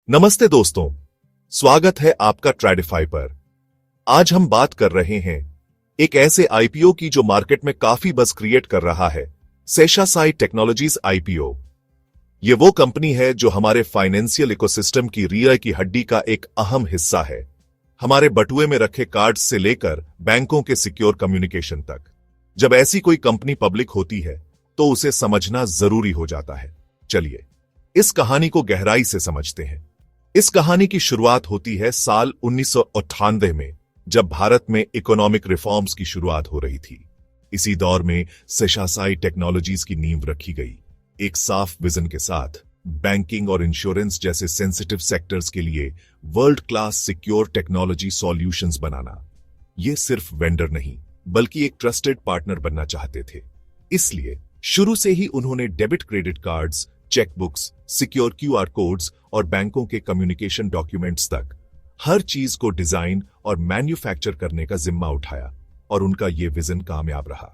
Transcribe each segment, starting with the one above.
नमस्ते दोस्तों, स्वागत है आपका ट्रेडिफाई पर। आज हम बात कर रहे हैं एक ऐसे आईपीओ की जो मार्केट में काफी बज़ क्रिएट कर रहा है, सेशासाई टेक्नोलॉजीज आईपीओ। ये वो कंपनी है जो हमारे फाइनेंशियल इकोसिस्टम की रीढ़ की हड्डी का एक अहम हिस्सा है, हमारे बटुए में रखे कार्ड्स से लेकर बैंकों के सिक्योर कम्युनिकेशन तक। जब ऐसी कोई कंपनी पब्लिक होती है तो उसे समझना जरूरी हो जाता है। चलिए इस कहानी को गहराई से समझते हैं। इस कहानी की शुरुआत होती है साल 1998 में, जब भारत में इकोनॉमिक रिफॉर्म्स की शुरुआत हो रही थी। इसी दौर में सेशासाई टेक्नोलॉजीज की नींव रखी गई, एक साफ विजन के साथ बैंकिंग और इंश्योरेंस जैसे सेंसिटिव सेक्टर्स के लिए world class secure technology solutions बनाना। ये सिर्फ वेंडर नहीं बल्कि एक ट्रस्टेड पार्टनर बनना चाहते थे। इसलिए शुरू से ही उन्होंने debit credit cards, chequebooks, secure QR codes और बैंकों के कम्युनिकेशन डॉक्यूमेंट्स तक हर चीज को डिजाइन और मैन्युफैक्चर करने का जिम्मा उठाया, और उनका यह विजन कामयाब रहा।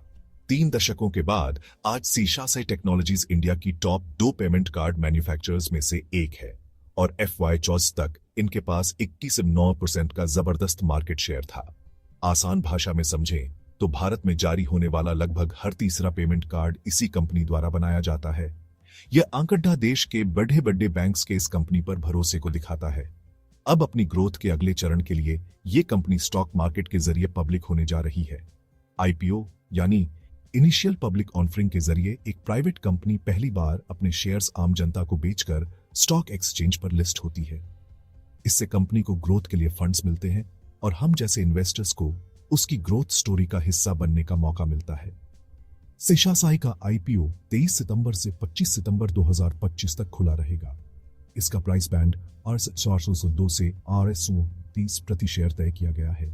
3 दशकों के बाद आज सेशासाई टेक्नोलॉजीज इंडिया की टॉप 2 पेमेंट कार्ड मैन्युफैक्चरर्स में से एक है, और FY24 तक इनके पास 21.9% का जबरदस्त मार्केट शेयर था। आसान भाषा में समझें तो भारत में जारी होने वाला लगभग हर तीसरा पेमेंट कार्ड इसी कंपनी द्वारा बनाया जाता है। यह आंकड़ा देश के बड़े बड़े बैंक्स के इस कंपनी पर भरोसे को दिखाता है। अब अपनी ग्रोथ के अगले चरण के लिए यह कंपनी स्टॉक मार्केट के जरिए पब्लिक होने जा रही है। आईपीओ यानी इनिशियल पब्लिक ऑफरिंग के जरिए एक प्राइवेट कंपनी पहली बार अपने शेयर्स आम जनता को बेचकर स्टॉक एक्सचेंज पर लिस्ट होती है। इससे कंपनी को ग्रोथ के लिए फंड्स मिलते हैं और हम जैसे इन्वेस्टर्स को उसकी ग्रोथ स्टोरी का हिस्सा बनने का मौका मिलता है। सेशासाई का आईपीओ 23 सितंबर से 25 सितंबर 2025 तक खुला रहेगा। इसका प्राइस बैंड RS402 से RS30 प्रति शेयर तय किया गया है।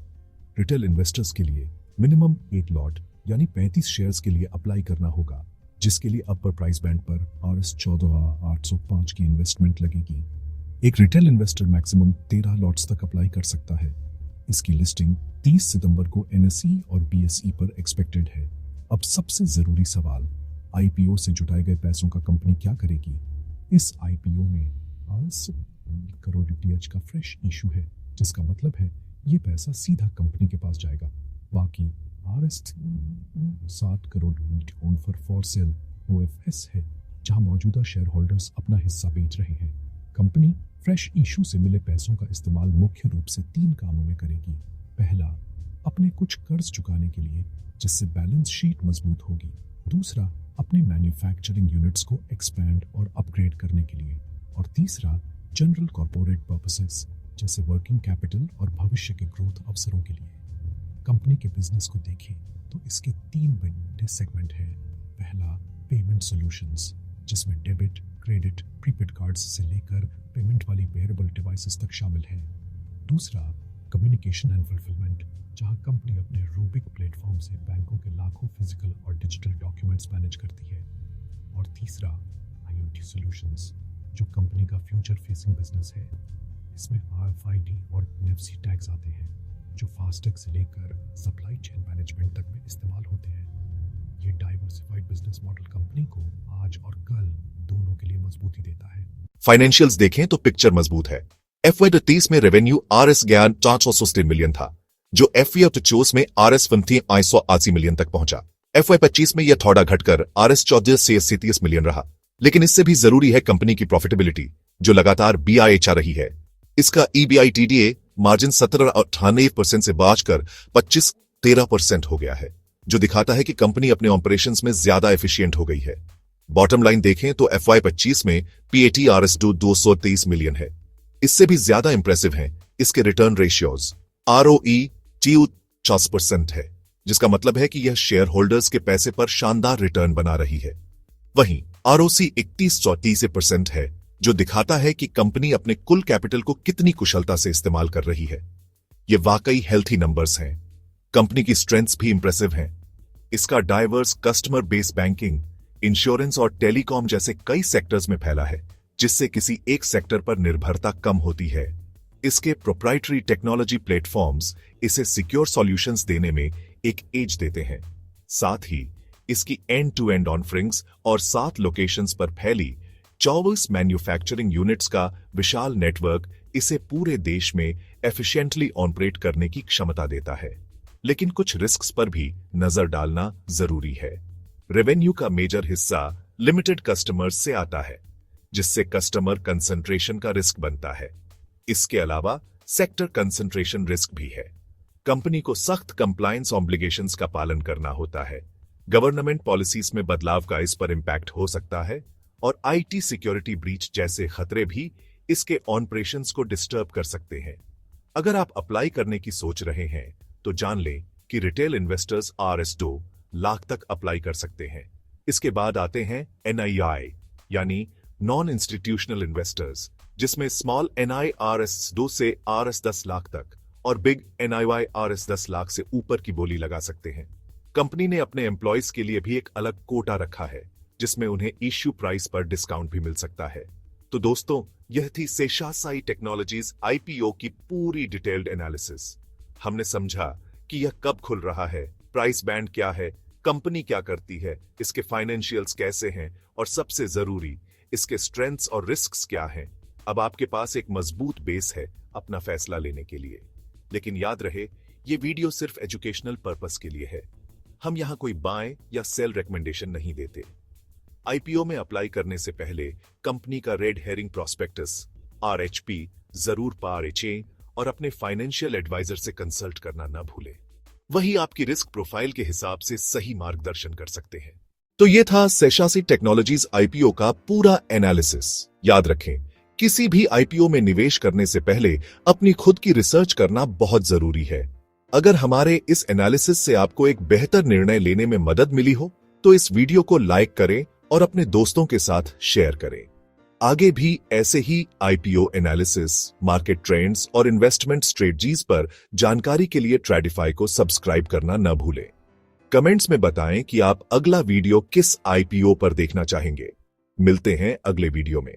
रिटेल इन्वेस्टर्स के लिए मिनिमम 8 लॉट यानी 35 शेयर्स के लिए अप्लाई करना होगा, जिसके लिए अपर प्राइस बैंड पर RS14805 की इन्वेस्टमेंट लगेगी। एक रिटेल इन्वेस्टर मैक्सिमम 13 लॉट्स तक अप्लाई कर सकता है। इसकी लिस्टिंग 30 सितंबर को NSE और BSE पर एक्सपेक्टेड है। अब सबसे जरूरी सवाल, आईपीओ से जुटाए गए पैसों का कंपनी क्या करेगी? इस आईपीओ में करोड़ DTH का फ्रेश इशू है, जिसका मतलब है ये पैसा सीधा कंपनी के पास जाएगा। बाकी RS7 crore own for sale OFS है, जहां मौजूदा शेयर होल्डर्स अपना हिस्सा बेच रहे हैं। कंपनी फ्रेश इशू से मिले पैसों का इस्तेमाल मुख्य रूप से 3 कामों में करेगी। पहला, अपने कुछ कर्ज चुकाने के लिए, जिससे बैलेंस शीट मजबूत होगी। दूसरा, अपने मैन्युफैक्चरिंग यूनिट्स को एक्सपैंड और अपग्रेड करने के लिए। और तीसरा, जनरल कॉर्पोरेट पर्पसेस जैसे वर्किंग कैपिटल और भविष्य के ग्रोथ अवसरों के लिए। कंपनी के बिजनेस को देखें तो इसके 3 बड़े सेगमेंट हैं। पहला, पेमेंट सॉल्यूशंस, जिसमें डेबिट, क्रेडिट, प्रीपेड कार्ड्स से लेकर पेमेंट वाली वेयरेबल डिवाइसेस तक शामिल है। दूसरा, कम्युनिकेशन एंड फुलफिलमेंट, जहां कंपनी अपने रूबिक प्लेटफॉर्म से बैंकों के लाखों फिजिकल और डिजिटल डॉक्यूमेंट्स मैनेज करती है। और तीसरा, IoT सॉल्यूशंस, जो कंपनी का फ्यूचर फेसिंग बिजनेस है। इसमें RFID और NFC टैग्स आते हैं, जो फास्टैग से लेकर सप्लाई चेन मैनेजमेंट तक में इस्तेमाल होते हैं। ये डाइवर्सिफाइड बिजनेस मॉडल कंपनी को आज और कल दोनों के लिए मजबूती देता है। फाइनेंशियल्स देखें तो पिक्चर मजबूत है। FY23 में रेवेन्यू RS460 मिलियन था, जो FY24 में RS180 मिलियन तक पहुंचा। FY25 में यह थोड़ा घटकर RS1430 मिलियन रहा, लेकिन इससे भी जरूरी है कंपनी की प्रॉफिटेबिलिटी, जो लगातार BIH आ रही है। इसका EBITDA मार्जिन 17.98% से बढ़कर 25.13% हो गया है, जो दिखाता है कि कंपनी अपने ऑपरेशंस में ज्यादा एफिशिएंट हो गई है। बॉटम लाइन देखें तो FY25 में PAT RS223 मिलियन है। इससे भी ज्यादा इंप्रेसिव हैं इसके रिटर्न रेशियोज। ROE 40% है, जिसका मतलब है कि यह शेयर होल्डर्स के पैसे पर शानदार रिटर्न बना रही है। वहीं ROC 31% है, जो दिखाता है कि कंपनी अपने कुल कैपिटल को कितनी कुशलता से इस्तेमाल कर रही है। ये वाकई हेल्थी नंबर्स हैं। कंपनी की स्ट्रेंथ्स भी इंप्रेसिव हैं। इसका diverse customer base banking, insurance और टेलीकॉम जैसे कई सेक्टर्स में फैला है, जिससे किसी एक सेक्टर पर निर्भरता कम होती है। इसके प्रोप्राइटरी टेक्नोलॉजी प्लेटफॉर्म्स इसे सिक्योर सॉल्यूशंस देने में एक एज देते हैं। साथ ही इसकी एंड टू एंड ऑफरिंग्स और 7 लोकेशंस पर फैली 24 मैन्युफैक्चरिंग यूनिट्स का विशाल नेटवर्क इसे पूरे देश में एफिशिएंटली ऑपरेट करने की क्षमता देता है। लेकिन कुछ रिस्क्स पर भी नजर डालना जरूरी है। रेवेन्यू का मेजर हिस्सा लिमिटेड कस्टमर्स से आता है, जिससे कस्टमर कंसंट्रेशन का रिस्क बनता है। इसके अलावा सेक्टर कंसंट्रेशन रिस्क भी है। कंपनी को सख्त कंप्लायंस ऑब्लिगेशंस का पालन करना होता है। गवर्नमेंट पॉलिसीज में बदलाव का इस पर इंपैक्ट हो सकता है और आईटी सिक्योरिटी ब्रीच जैसे खतरे भी इसके ऑपरेशंस को डिस्टर्ब कर सकते हैं। अगर आप अप्लाई करने की सोच रहे हैं तो जान लें कि रिटेल इन्वेस्टर्स RS2 लाख तक अप्लाई कर सकते हैं। इसके बाद आते हैं NII यानी नॉन इंस्टीट्यूशनल इन्वेस्टर्स, जिसमें स्मॉल NI RS2 से RS10 लाख तक और बिग NIY RS10 लाख से ऊपर की बोली लगा सकते हैं। कंपनी ने अपने एम्प्लॉयज के लिए भी एक अलग कोटा रखा है, जिसमें उन्हें इश्यू प्राइस पर डिस्काउंट भी मिल सकता है। तो दोस्तों, यह थी सेशासाई टेक्नोलॉजीज IPO की पूरी डिटेल्ड एनालिसिस। हमने समझा कि यह कब खुल रहा है, प्राइस बैंड क्या है, कंपनी क्या करती है, इसके फाइनेंशियल्स कैसे हैं और सबसे जरूरी इसके स्ट्रेंथ्स और रिस्क्स क्या हैं। अब आपके पास एक मजबूत बेस है अपना फैसला लेने के लिए। लेकिन याद रहे, ये वीडियो सिर्फ एजुकेशनल पर्पस के लिए है। हम यहां कोई बाय या सेल रिकमेंडेशन नहीं देते। IPO में अप्लाई करने से पहले कंपनी का रेड हेरिंग प्रोस्पेक्टस RHP जरूर पढ़ें और अपने फाइनेंशियल एडवाइजर से कंसल्ट करना न भूलें। वही आपकी रिस्क प्रोफाइल के हिसाब से सही मार्गदर्शन कर सकते हैं। तो ये था सेशासी टेक्नोलॉजीज IPO का पूरा एनालिसिस। याद रखें, किसी भी IPO में निवेश करने से पहले अपनी खुद की रिसर्च करना बहुत जरूरी है। अगर हमारे इस एनालिसिस से आपको एक बेहतर निर्णय लेने में मदद मिली हो तो इस वीडियो को लाइक करें और अपने दोस्तों के साथ शेयर करें। आगे भी ऐसे ही IPO एनालिसिस, मार्केट ट्रेंड्स और इन्वेस्टमेंट स्ट्रेटजीज पर जानकारी के लिए ट्रेडिफाई को सब्सक्राइब करना न भूलें। कमेंट्स में बताएं कि आप अगला वीडियो किस IPO पर देखना चाहेंगे। मिलते हैं अगले वीडियो में।